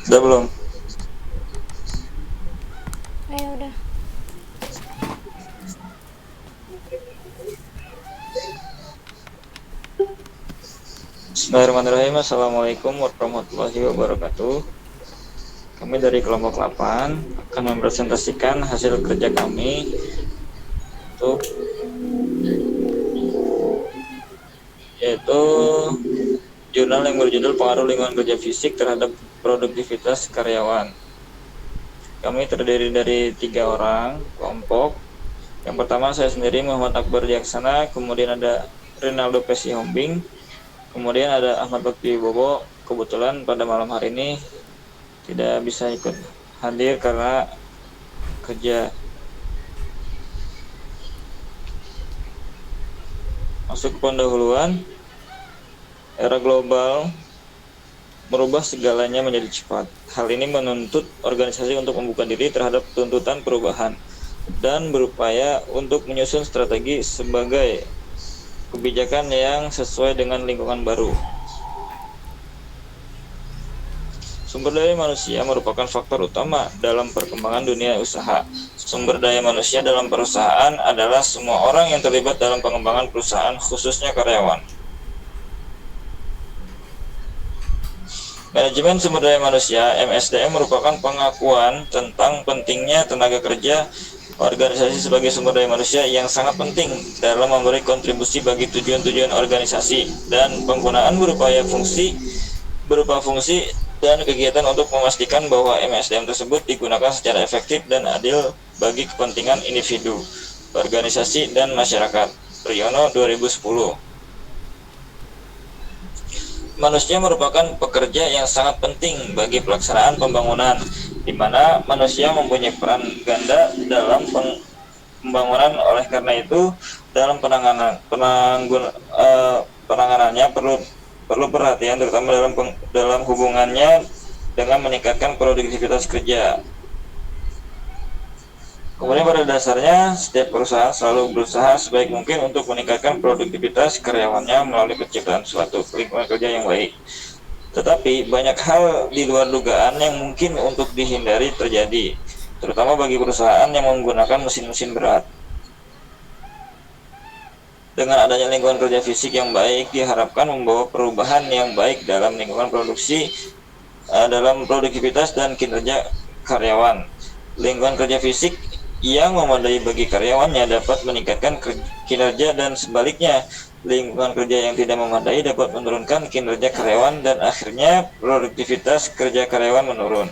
Udah belum? Ayo udah. Bismillahirrahmanirrahim. Assalamualaikum warahmatullahi wabarakatuh. Kami dari kelompok 8 akan mempresentasikan hasil kerja kami untuk yaitu jurnal yang berjudul Pengaruh Lingkungan Kerja Fisik Terhadap Produktivitas Karyawan. Kami terdiri dari 3 orang kelompok. Yang pertama saya sendiri, Muhammad Akbar Diaksana, kemudian ada Rinaldo Pesi Hombing, kemudian ada Ahmad Bakti Bobo. Kebetulan pada malam hari ini tidak bisa ikut hadir karena kerja. Masuk ke pendahuluan. Era global merubah segalanya menjadi cepat. Hal ini menuntut organisasi untuk membuka diri terhadap tuntutan perubahan dan berupaya untuk menyusun strategi sebagai kebijakan yang sesuai dengan lingkungan baru. Sumber daya manusia merupakan faktor utama dalam perkembangan dunia usaha. Sumber daya manusia dalam perusahaan adalah semua orang yang terlibat dalam pengembangan perusahaan, khususnya karyawan. Manajemen sumber daya manusia (MSDM) merupakan pengakuan tentang pentingnya tenaga kerja organisasi sebagai sumber daya manusia yang sangat penting dalam memberi kontribusi bagi tujuan-tujuan organisasi, dan penggunaan berupa fungsi dan kegiatan untuk memastikan bahwa MSDM tersebut digunakan secara efektif dan adil bagi kepentingan individu, organisasi, dan masyarakat. Priyono 2010. Manusia merupakan pekerja yang sangat penting bagi pelaksanaan pembangunan, di mana manusia mempunyai peran ganda dalam pembangunan. Oleh karena itu, dalam penanganannya perlu perhatian, terutama dalam hubungannya dengan meningkatkan produktivitas kerja. Kemudian pada dasarnya, setiap perusahaan selalu berusaha sebaik mungkin untuk meningkatkan produktivitas karyawannya melalui penciptaan suatu lingkungan kerja yang baik. Tetapi banyak hal di luar dugaan yang mungkin untuk dihindari terjadi, terutama bagi perusahaan yang menggunakan mesin-mesin berat. Dengan adanya lingkungan kerja fisik yang baik diharapkan membawa perubahan yang baik dalam lingkungan produksi, dalam produktivitas dan kinerja karyawan. Lingkungan kerja fisik yang memadai bagi karyawannya dapat meningkatkan kinerja, dan sebaliknya, lingkungan kerja yang tidak memadai dapat menurunkan kinerja karyawan dan akhirnya produktivitas kerja karyawan menurun.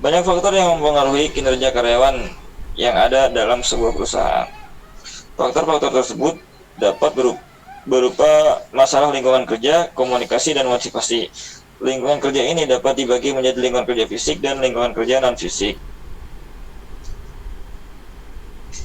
Banyak faktor yang mempengaruhi kinerja karyawan yang ada dalam sebuah perusahaan. Faktor-faktor tersebut dapat berupa masalah lingkungan kerja, komunikasi, dan motivasi. Lingkungan kerja ini dapat dibagi menjadi lingkungan kerja fisik dan lingkungan kerja non-fisik.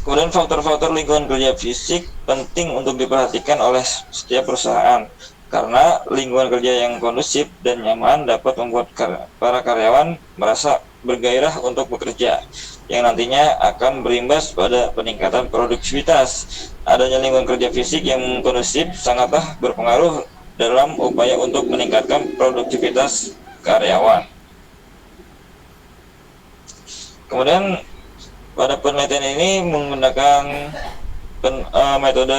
Kemudian faktor-faktor lingkungan kerja fisik penting untuk diperhatikan oleh setiap perusahaan, karena lingkungan kerja yang kondusif dan nyaman dapat membuat para karyawan merasa bergairah untuk bekerja, yang nantinya akan berimbas pada peningkatan produktivitas. Adanya lingkungan kerja fisik yang kondusif sangatlah berpengaruh dalam upaya untuk meningkatkan produktivitas karyawan. Kemudian pada penelitian ini menggunakan metode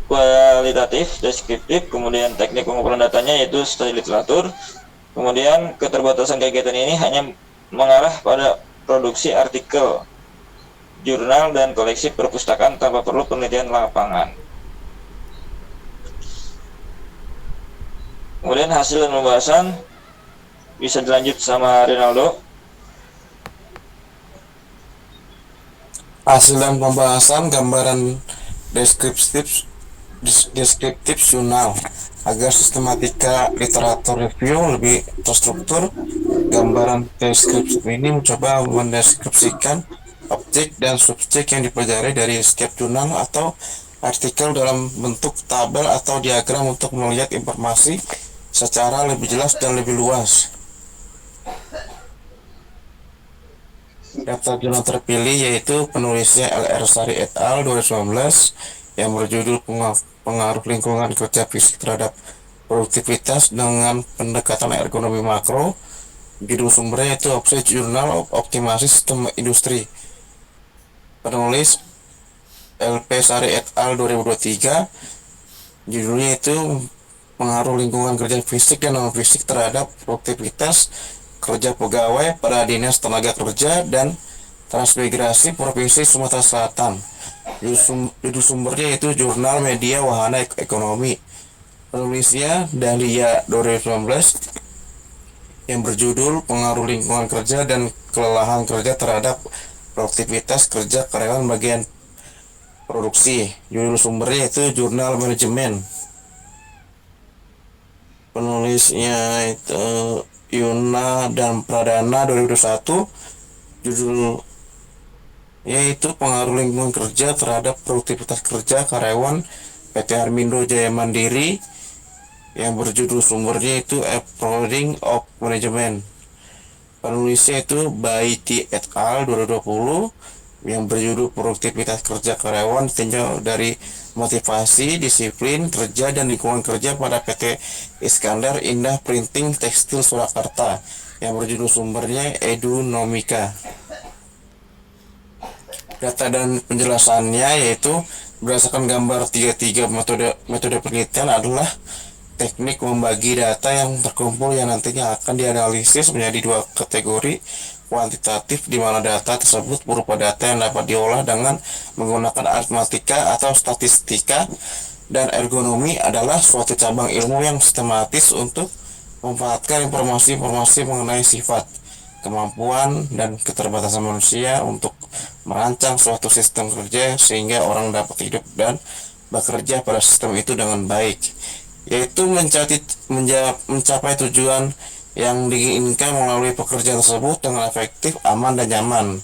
kualitatif, deskriptif, kemudian teknik pengumpulan datanya yaitu studi literatur. Kemudian keterbatasan kegiatan ini hanya mengarah pada produksi artikel, jurnal, dan koleksi perpustakaan tanpa perlu penelitian lapangan. Kemudian hasil dan pembahasan bisa dilanjut sama Rinaldo. Hasil dan pembahasan gambaran deskriptif jurnal agar sistematika literatur review lebih terstruktur. Gambaran deskriptif ini mencoba mendeskripsikan objek dan subjek yang dipelajari dari setiap jurnal atau artikel dalam bentuk tabel atau diagram untuk melihat informasi secara lebih jelas dan lebih luas. Daftar jurnal terpilih yaitu penulisnya LR Sari et al. 2019, yang berjudul Pengaruh Lingkungan Kerja Fisik Terhadap Produktivitas dengan Pendekatan Ergonomi Makro. Judul sumbernya itu Offset Journal of Optimasi Sistem Industri. Penulis LP Sari et al. 2023. Judulnya itu Pengaruh Lingkungan Kerja Fisik dan Non-Fisik Terhadap Produktivitas Kerja Pegawai pada Dinas Tenaga Kerja dan Transmigrasi Provinsi Sumatera Selatan. Judul sumbernya itu Jurnal Media Wahana Ekonomi. Penulisnya Dahlia 2019 yang berjudul Pengaruh Lingkungan Kerja dan Kelelahan Kerja Terhadap Produktivitas Kerja Karyawan Bagian Produksi. Judul sumbernya itu Jurnal Manajemen. Penulisnya itu Yuna dan Pradana 2021. Judul yaitu Pengaruh Lingkungan Kerja Terhadap Produktivitas Kerja Karyawan PT Harmindo Jaya Mandiri, yang berjudul sumbernya itu Uploading of Management. Penulisnya itu Baiti et al. 2020 yang berjudul Produktivitas Kerja Karyawan Ditinjau dari Motivasi, Disiplin Kerja dan Lingkungan Kerja pada PT Iskandar Indah Printing Tekstil Surakarta, yang berjudul sumbernya Edunomika. Data dan penjelasannya yaitu berdasarkan gambar 33, metode penelitian adalah teknik membagi data yang terkumpul yang nantinya akan dianalisis menjadi dua kategori kuantitatif, di mana data tersebut berupa data yang dapat diolah dengan menggunakan aritmatika atau statistika, dan ergonomi adalah suatu cabang ilmu yang sistematis untuk memanfaatkan informasi-informasi mengenai sifat, kemampuan, dan keterbatasan manusia untuk merancang suatu sistem kerja sehingga orang dapat hidup dan bekerja pada sistem itu dengan baik, yaitu mencapai tujuan yang diinginkan melalui pekerjaan tersebut dengan efektif, aman, dan nyaman.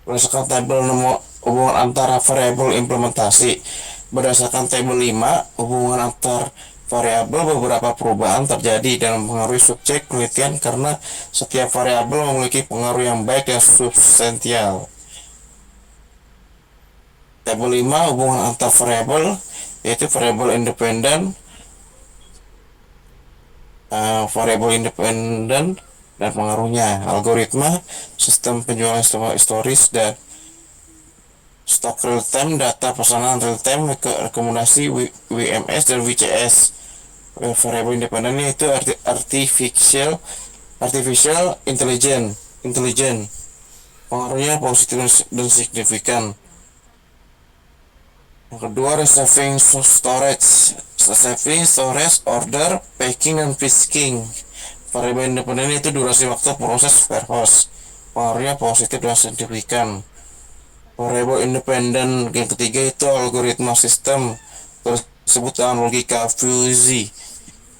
Berdasarkan tabel nomor hubungan antara variabel implementasi, berdasarkan tabel 5, hubungan antar variabel beberapa perubahan terjadi dalam pengaruh subjek penelitian karena setiap variabel memiliki pengaruh yang baik dan substansial. Tabel 5, hubungan antar variabel, yaitu variabel independen, dan pengaruhnya, algoritma, sistem penjualan historis, dan stok real time, data pesanan real time, rekomendasi WMS dan WCS. Variabel independen itu artificial intelligence, pengaruhnya positif dan signifikan. Yang kedua, receiving storage, order, packing, dan picking. Variabel independen itu durasi waktu proses per host, pengaruhnya positif dan signifikan. Variabel independen yang ketiga itu algoritma sistem tersebut dengan logika fuzzy.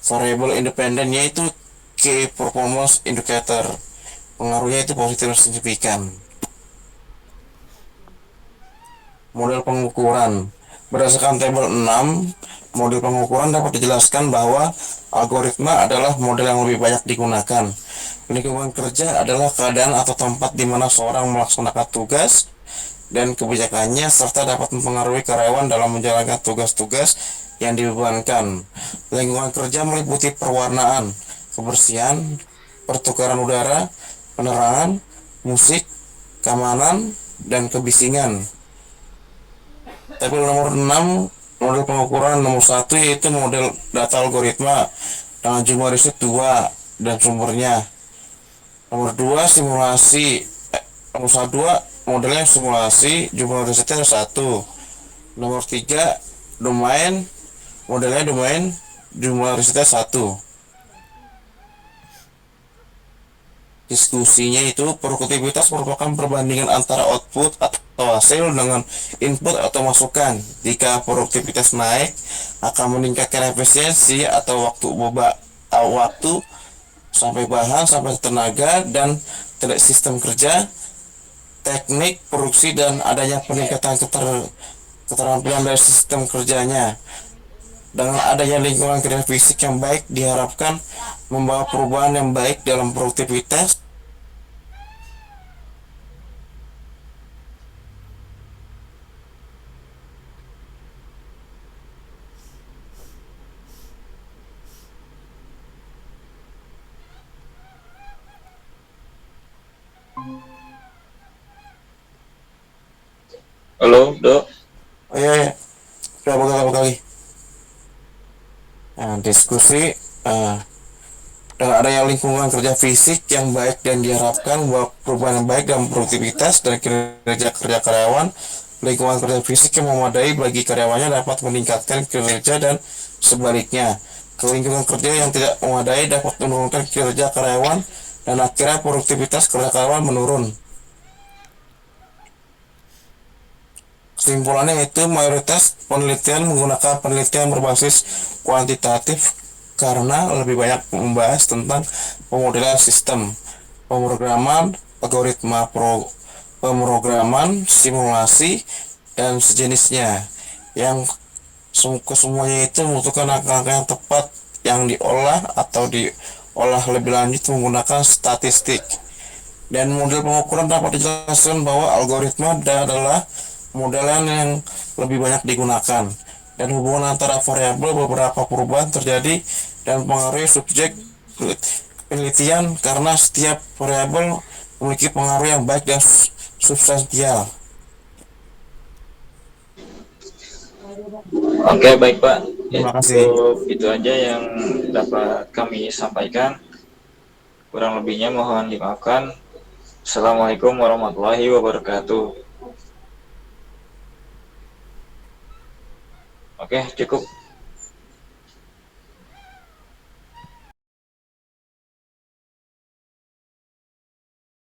Variabel independennya itu key performance indicator, pengaruhnya itu positif dan signifikan. Model pengukuran. Berdasarkan tabel 6, model pengukuran dapat dijelaskan bahwa algoritma adalah model yang lebih banyak digunakan. Lingkungan kerja adalah keadaan atau tempat di mana seorang melaksanakan tugas dan kebijakannya serta dapat mempengaruhi karyawan dalam menjalankan tugas-tugas yang dibebankan. Lingkungan kerja meliputi perwarnaan, kebersihan, pertukaran udara, penerangan, musik, keamanan, dan kebisingan. Tabel nomor 6, model pengukuran nomor 1 yaitu model data algoritma dengan jumlah riset 2 dan sumbernya. Nomor 2, simulasi. Nomor 2, modelnya simulasi, jumlah risetnya 1. Nomor 3, domain, modelnya domain, jumlah risetnya 1. Diskusinya itu produktivitas merupakan perbandingan antara output atau hasil dengan input atau masukan. Jika produktivitas naik, akan meningkatkan efisiensi atau waktu sampai bahan sampai tenaga dan sistem kerja, teknik produksi, dan adanya peningkatan keterampilan dari sistem kerjanya. Dengan adanya lingkungan kerja fisik yang baik diharapkan membawa perubahan yang baik dalam produktivitas Halo, Dok. Oh iya, iya. Coba kali. Nah, diskusi eh, dengan adanya lingkungan kerja fisik yang baik dan diharapkan bahwa perubahan yang baik dalam produktivitas dan kinerja kerja karyawan, lingkungan kerja fisik yang memadai bagi karyawannya dapat meningkatkan kinerja dan sebaliknya. Lingkungan kerja yang tidak memadai dapat menurunkan kinerja karyawan dan akhirnya produktivitas kerja karyawan menurun. Kesimpulannya itu mayoritas penelitian menggunakan penelitian berbasis kuantitatif karena lebih banyak membahas tentang pemodelan sistem, pemrograman, algoritma pemrograman, simulasi, dan sejenisnya yang kesemuanya itu membutuhkan angka-angka yang tepat yang diolah atau diolah lebih lanjut menggunakan statistik. Dan model pengukuran dapat dijelaskan bahwa algoritma adalah modelan yang lebih banyak digunakan dan hubungan antara variabel beberapa perubahan terjadi dan pengaruh subjek penelitian karena setiap variabel memiliki pengaruh yang baik dan substansial. Oke, baik Pak. Terima kasih. Itu aja yang dapat kami sampaikan. Kurang lebihnya mohon dimaafkan. Assalamualaikum warahmatullahi wabarakatuh. Oke, cukup.